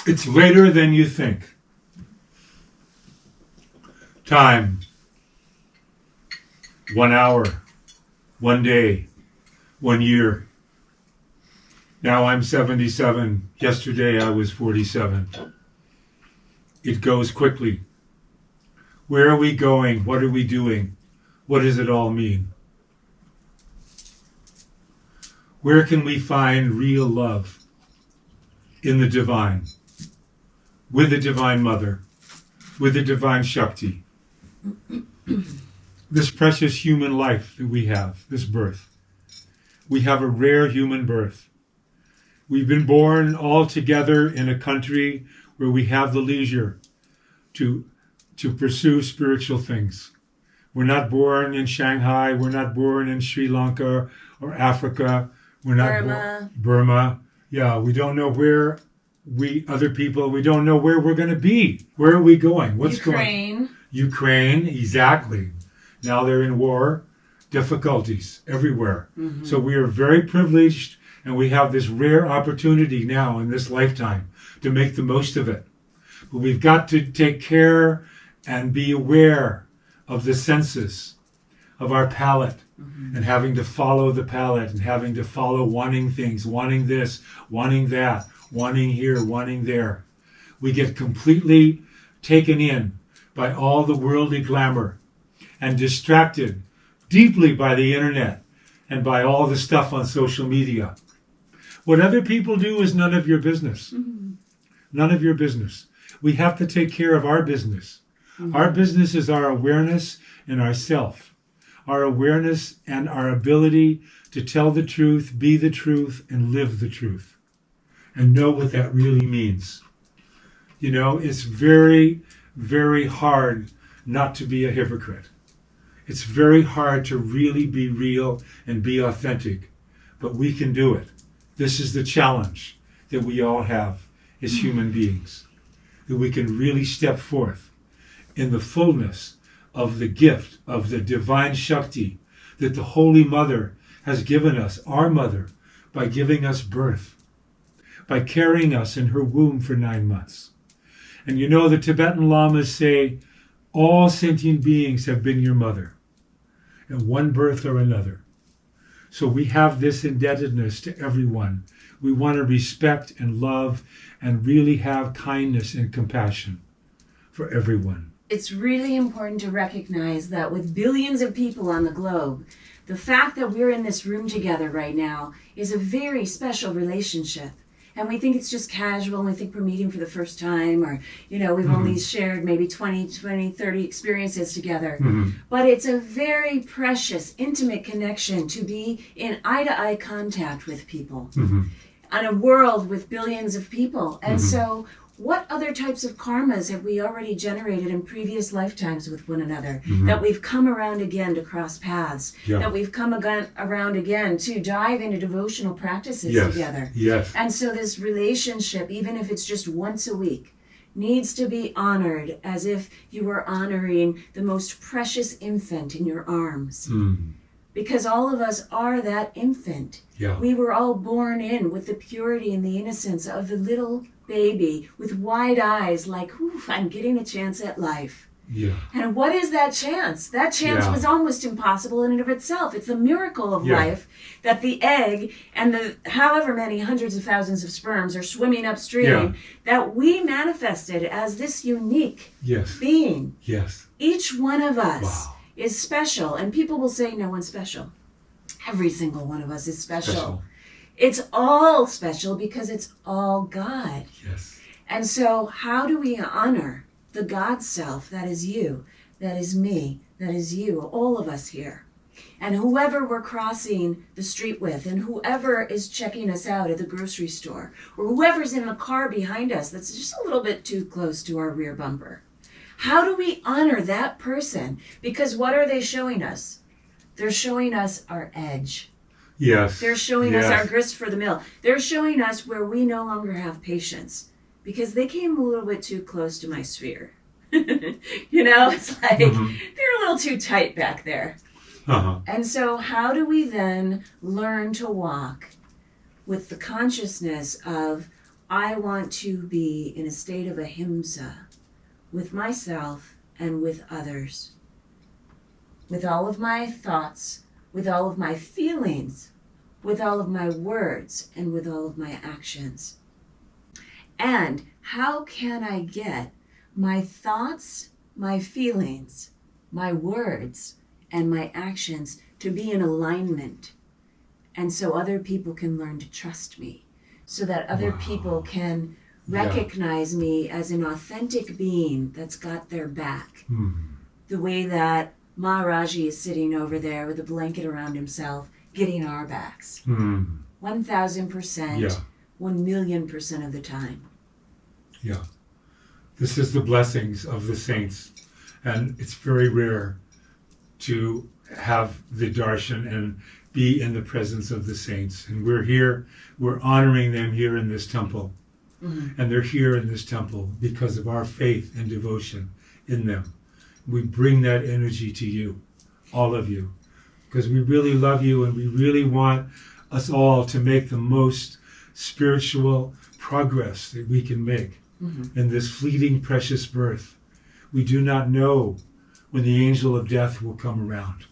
It's later than you think. Time. 1 hour. 1 day. 1 year. Now I'm 77. Yesterday I was 47. It goes quickly. Where are we going? What are we doing? What does it all mean? Where can we find real love? In the divine. With the Divine Mother. With the Divine Shakti. This precious human life that we have, this birth. We have a rare human birth. We've been born all together in a country where we have the leisure to pursue spiritual things. We're not born in Shanghai. We're not born in Sri Lanka or Africa. We're not Burma. Yeah, we don't know where we don't know where we're going to be. Where are we going? What's going? Ukraine, exactly. Now they're in war, difficulties everywhere. Mm-hmm. So we are very privileged, and we have this rare opportunity now in this lifetime to make the most of it. But we've got to take care and be aware of the senses, of our palate, and having to follow the palate, and having to follow wanting things, wanting this, wanting that, wanting here, wanting there. We get completely taken in by all the worldly glamour and distracted deeply by the internet and by all the stuff on social media. What other people do is none of your business. Mm-hmm. None of your business. We have to take care of our business. Mm-hmm. Our business is our awareness and our self. Our awareness and our ability to tell the truth, be the truth, and live the truth. And know what that really means. You know, it's very, very hard not to be a hypocrite. It's very hard to really be real and be authentic. But we can do it. This is the challenge that we all have as human beings. That we can really step forth in the fullness of the gift of the divine Shakti that the Holy Mother has given us, our mother, by giving us birth, by carrying us in her womb for 9 months. And you know, the Tibetan Lamas say, all sentient beings have been your mother, in one birth or another. So we have this indebtedness to everyone. We want to respect and love and really have kindness and compassion for everyone. It's really important to recognize that with billions of people on the globe, the fact that we're in this room together right now is a very special relationship. And we think it's just casual, and we think we're meeting for the first time, or, you know, we've only shared maybe 20, 30 experiences together. Mm-hmm. But it's a very precious, intimate connection to be in eye-to-eye contact with people on a world with billions of people. And so what other types of karmas have we already generated in previous lifetimes with one another, that we've come around again to cross paths, that we've come around again to dive into devotional practices together. Yes. And so this relationship, even if it's just once a week, needs to be honored as if you were honoring the most precious infant in your arms. Because all of us are that infant. Yeah. We were all born in with the purity and the innocence of the little baby with wide eyes like, oof, I'm getting a chance at life. Yeah. And what is that chance? That chance was almost impossible in and of itself. It's a miracle of life that the egg and the however many hundreds of thousands of sperms are swimming upstream, that we manifested as this unique being. Yes. Each one of us is special. And people will say no one's special. Every single one of us is special. It's all special because it's all God. Yes. And so how do we honor the God self that is you, that is me, that is you, all of us here? And whoever we're crossing the street with, and whoever is checking us out at the grocery store, or whoever's in the car behind us that's just a little bit too close to our rear bumper. How do we honor that person? Because what are they showing us? They're showing us our edge. Yes. They're showing us our grist for the mill. They're showing us where we no longer have patience because they came a little bit too close to my sphere. You know, it's like they're a little too tight back there. And so how do we then learn to walk with the consciousness of I want to be in a state of ahimsa with myself and with others, with all of my thoughts, with all of my feelings, with all of my words, and with all of my actions. And how can I get my thoughts, my feelings, my words, and my actions to be in alignment, and so other people can learn to trust me, so that other people can recognize me as an authentic being that's got their back. The way that Maharaji is sitting over there with a blanket around himself, getting our backs. 1,000%, 1,000,000% of the time. Yeah. This is the blessings of the saints. And it's very rare to have the darshan and be in the presence of the saints. And we're here, we're honoring them here in this temple. And they're here in this temple because of our faith and devotion in them. We bring that energy to you, all of you, because we really love you and we really want us all to make the most spiritual progress that we can make in this fleeting, precious birth. We do not know when the angel of death will come around,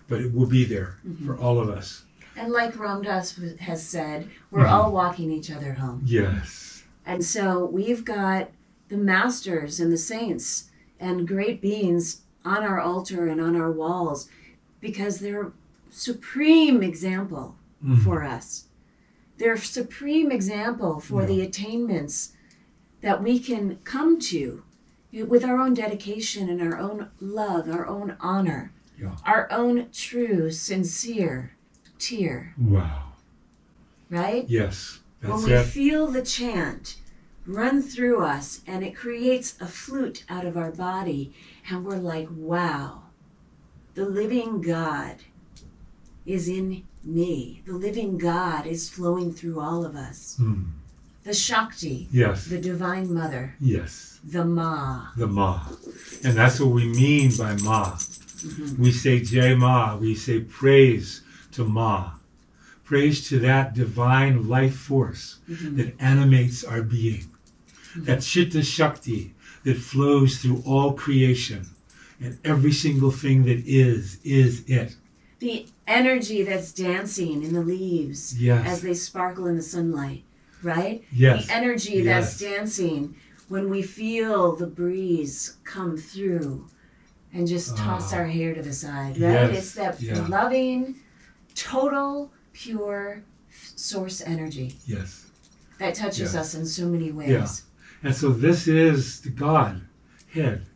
but it will be there for all of us. And like Ram Dass has said, we're all walking each other home. Yes. And so we've got the masters and the saints and great beings on our altar and on our walls because they're supreme example for us. They're a supreme example for the attainments that we can come to with our own dedication and our own love, our own honor, our own true, sincere tear. Wow. Right? Yes. That's when we it. feel the chant run through us and it creates a flute out of our body and we're like, wow, the living God is in me. The living God is flowing through all of us. The Shakti, the Divine Mother, the Ma. The Ma. And that's what we mean by Ma. We say Jai Ma, we say praise to Ma. Praise to that divine life force that animates our being. That Chitta Shakti that flows through all creation. And every single thing that is it. The energy that's dancing in the leaves as they sparkle in the sunlight, right? The energy that's dancing when we feel the breeze come through and just toss our hair to the side, right? It's that loving, total, pure source energy that touches us in so many ways. And so this is the Godhead.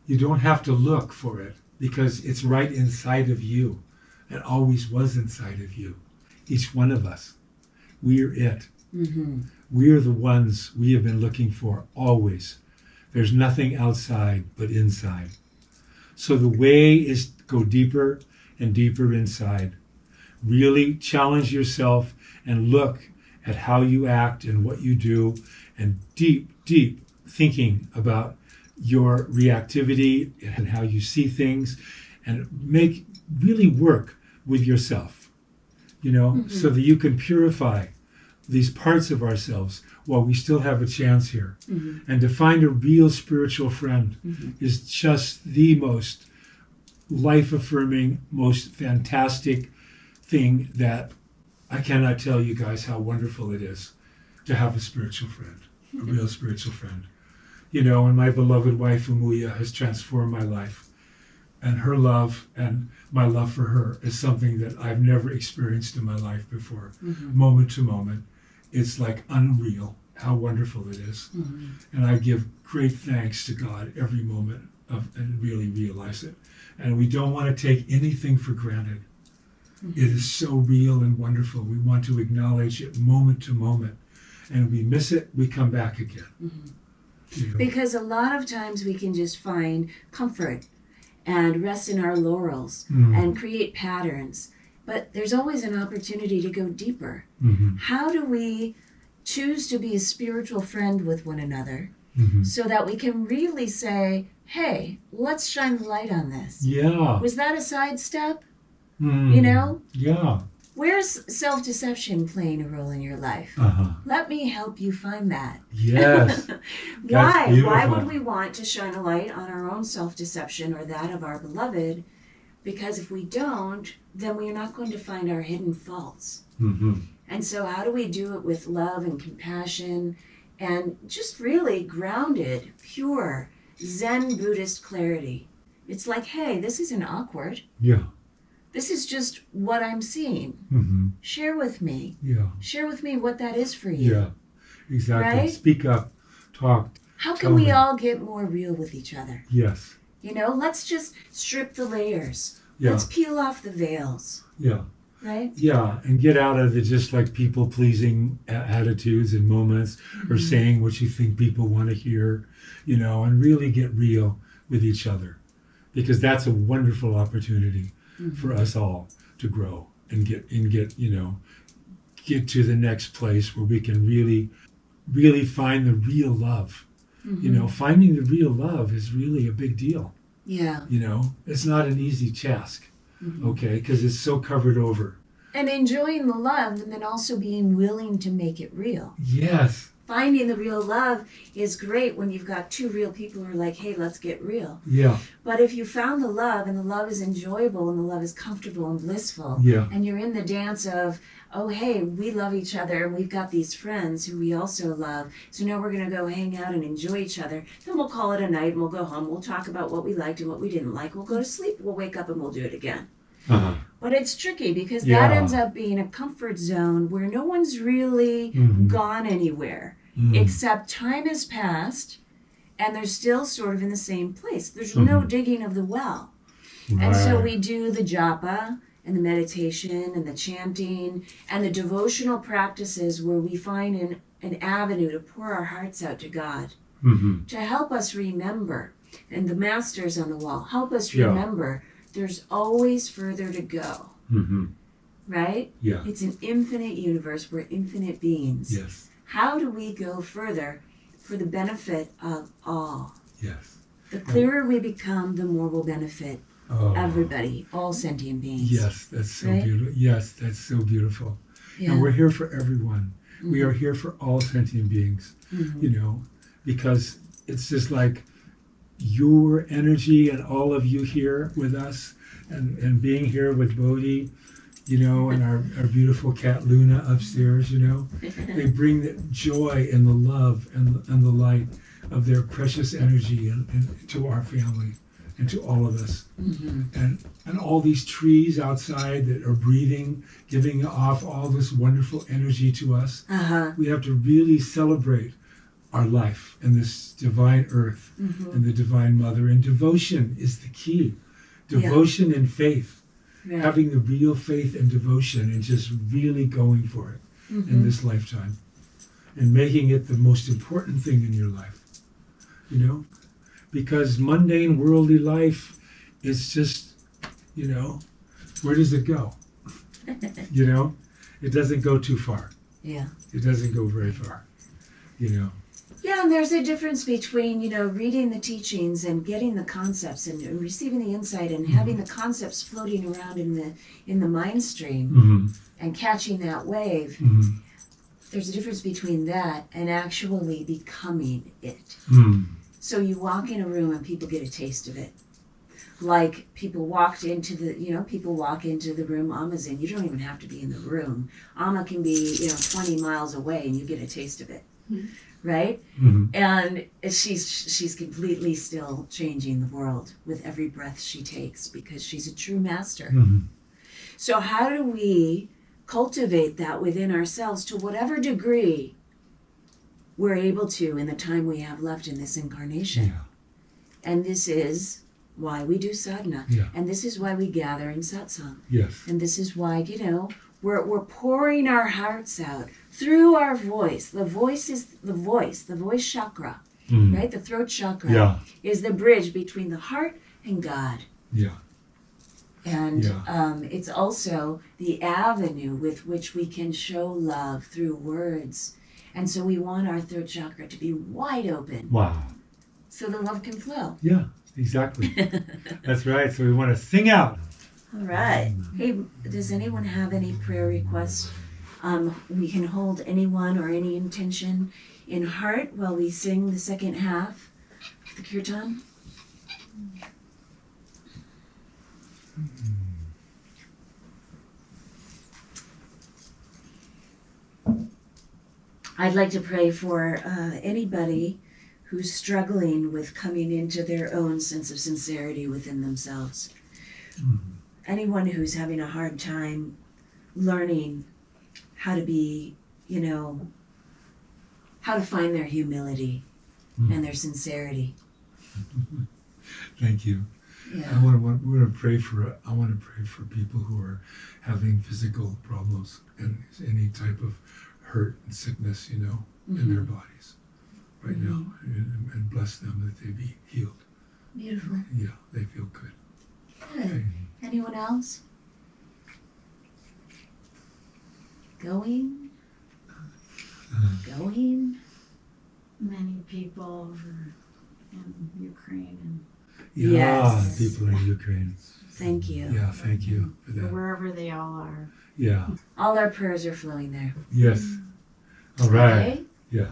You don't have to look for it because it's right inside of you. It always was inside of you. Each one of us. We're it. We're the ones we have been looking for always. There's nothing outside but inside. So the way is to go deeper and deeper inside. Really challenge yourself and look at how you act and what you do, and deep thinking about your reactivity and how you see things, and really work with yourself, so that you can purify these parts of ourselves while we still have a chance here. And to find a real spiritual friend is just the most life-affirming, most fantastic thing that I cannot tell you guys how wonderful it is to have a spiritual friend, a real spiritual friend. And my beloved wife, Amulya, has transformed my life. And her love and my love for her is something that I've never experienced in my life before, moment to moment. It's like unreal how wonderful it is. And I give great thanks to God every moment and really realize it. And we don't want to take anything for granted. It is so real and wonderful. We want to acknowledge it moment to moment. And we miss it, we come back again. Because a lot of times we can just find comfort and rest in our laurels and create patterns. But there's always an opportunity to go deeper. How do we choose to be a spiritual friend with one another so that we can really say, hey, let's shine the light on this? Was that a sidestep? Where's self-deception playing a role in your life? Let me help you find that. Yes. Why would we want to shine a light on our own self-deception or that of our beloved? Because if we don't, then we are not going to find our hidden faults. And so how do we do it with love and compassion and just really grounded, pure, Zen Buddhist clarity? It's like, hey, this isn't awkward. Yeah. This is just what I'm seeing. Share with me. Yeah. Share with me what that is for you. Yeah. Exactly. Right? Speak up. Talk. How can we all get more real with each other? Yes. You know, let's just strip the layers. Yeah. Let's peel off the veils. Yeah. Right? Yeah, and get out of the just like people-pleasing attitudes and moments, or saying what you think people want to hear, you know, and really get real with each other, because that's a wonderful opportunity for us all to grow and get to the next place where we can really find the real love. You know, finding the real love is really a big deal. Yeah. You know, it's not an easy task. Okay, because it's so covered over. And enjoying the love, and then also being willing to make it real. Yes. Finding the real love is great when you've got two real people who are like, hey, let's get real. Yeah. But if you found the love, and the love is enjoyable, and the love is comfortable and blissful, and you're in the dance of, oh, hey, we love each other, and we've got these friends who we also love, so now we're going to go hang out and enjoy each other, then we'll call it a night, and we'll go home, we'll talk about what we liked and what we didn't like, we'll go to sleep, we'll wake up, and we'll do it again. But it's tricky, because that ends up being a comfort zone where no one's really gone anywhere, except time has passed, and they're still sort of in the same place. There's no digging of the well. And so we do the japa, and the meditation, and the chanting, and the devotional practices where we find an avenue to pour our hearts out to God, to help us remember. And the masters on the wall help us remember there's always further to go. Right? Yeah. It's an infinite universe. We're infinite beings. Yes. How do we go further for the benefit of all? Yes. The clearer we become, the more we'll benefit everybody, all sentient beings. Yes, that's so beautiful. Yes, that's so beautiful. Yeah. And we're here for everyone. We are here for all sentient beings, you know, because it's just like your energy and all of you here with us, and being here with Bodhi, you know, and our beautiful cat Luna upstairs, you know, they bring the joy and the love and the light of their precious energy and to our family and to all of us. And all these trees outside that are breathing, giving off all this wonderful energy to us. We have to really celebrate our life and this divine earth and the divine mother. And devotion is the key. Devotion and faith. Having the real faith and devotion and just really going for it in this lifetime. And making it the most important thing in your life. You know? Because mundane worldly life is just, you know, where does it go? You know? It doesn't go too far. Yeah. It doesn't go very far. You know? Yeah, and there's a difference between, you know, reading the teachings and getting the concepts and receiving the insight and having the concepts floating around in the mind stream and catching that wave. There's a difference between that and actually becoming it. So you walk in a room and people get a taste of it. Like people walked into the, you know, people walk into the room Amma's in. You don't even have to be in the room. Amma can be, you know, 20 miles away and you get a taste of it. Right? And she's completely still changing the world with every breath she takes because she's a true master. So how do we cultivate that within ourselves to whatever degree we're able to in the time we have left in this incarnation? And this is why we do sadhana. And this is why we gather in satsang. And this is why, you know, we're pouring our hearts out through our voice. The voice is the voice chakra, right? The throat chakra is the bridge between the heart and God. And it's also the avenue with which we can show love through words. And so we want our throat chakra to be wide open. So the love can flow. Yeah, exactly. That's right. So we want to sing out. All right. Hey, does anyone have any prayer requests? We can hold anyone or any intention in heart while we sing the second half of the kirtan. I'd like to pray for anybody who's struggling with coming into their own sense of sincerity within themselves. Anyone who's having a hard time learning how to be, how to find their humility and their sincerity. Thank you. Yeah. I want to pray for people who are having physical problems and any type of hurt and sickness, in their bodies right now, and bless them that they be healed. Beautiful. Yeah, they feel good. Good. Okay. Anyone else? Going? Many people in Ukraine and Yes. People in Ukraine. Thank you. Yeah, thank you for that. wherever they all are. Yeah. All our prayers are flowing there. Yes. All right. Okay? Yeah.